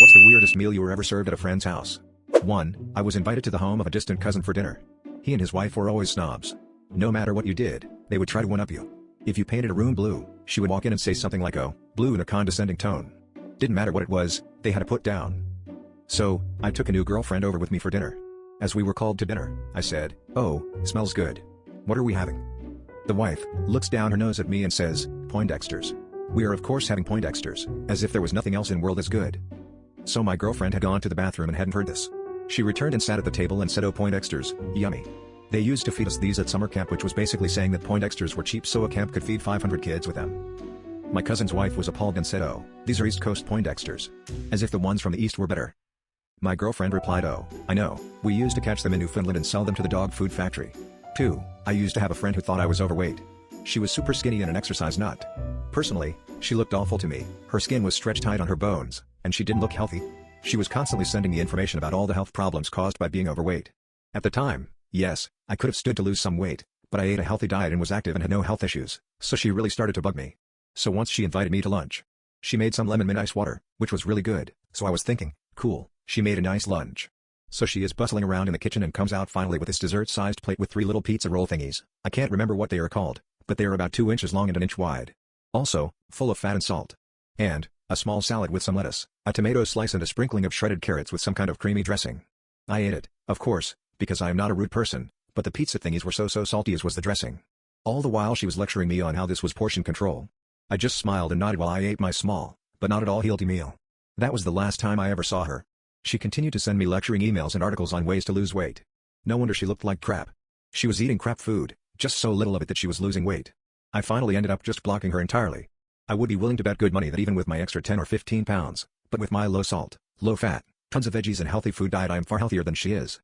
What's the weirdest meal you were ever served at a friend's house? 1. I was invited to the home of a distant cousin for dinner. He and his wife were always snobs. No matter what you did, they would try to one-up you. If you painted a room blue, she would walk in and say something like "oh, blue" in a condescending tone. Didn't matter what it was, they had to put down. So, I took a new girlfriend over with me for dinner. As we were called to dinner, I said, "Oh, smells good. What are we having?" The wife looks down her nose at me and says, "Poindexter's." We are of course having Poindexter's, as if there was nothing else in world as good. So my girlfriend had gone to the bathroom and hadn't heard this. She returned and sat at the table and said, "Oh, Poindexter's, yummy." They used to feed us these at summer camp, which was basically saying that Poindexter's were cheap so a camp could feed 500 kids with them. My cousin's wife was appalled and said, "Oh, these are East Coast Poindexter's. As if the ones from the East were better." My girlfriend replied, "Oh, I know, we used to catch them in Newfoundland and sell them to the dog food factory." 2. I used to have a friend who thought I was overweight. She was super skinny and an exercise nut. Personally, she looked awful to me. Her skin was stretched tight on her bones, and she didn't look healthy. She was constantly sending me information about all the health problems caused by being overweight. At the time, yes, I could have stood to lose some weight, but I ate a healthy diet and was active and had no health issues, so she really started to bug me. So once she invited me to lunch. She made some lemon mint ice water, which was really good, so I was thinking, cool, she made a nice lunch. So she is bustling around in the kitchen and comes out finally with this dessert-sized plate with 3 little pizza roll thingies. I can't remember what they are called, but they are about 2 inches long and an inch wide. Also, full of fat and salt. And a small salad with some lettuce, a tomato slice and a sprinkling of shredded carrots with some kind of creamy dressing. I ate it, of course, because I am not a rude person, but the pizza thingies were so salty as was the dressing. All the while she was lecturing me on how this was portion control. I just smiled and nodded while I ate my small, but not at all healthy meal. That was the last time I ever saw her. She continued to send me lecturing emails and articles on ways to lose weight. No wonder she looked like crap. She was eating crap food, just so little of it that she was losing weight. I finally ended up just blocking her entirely. I would be willing to bet good money that even with my extra 10 or 15 pounds, but with my low salt, low fat, tons of veggies and healthy food diet I am far healthier than she is.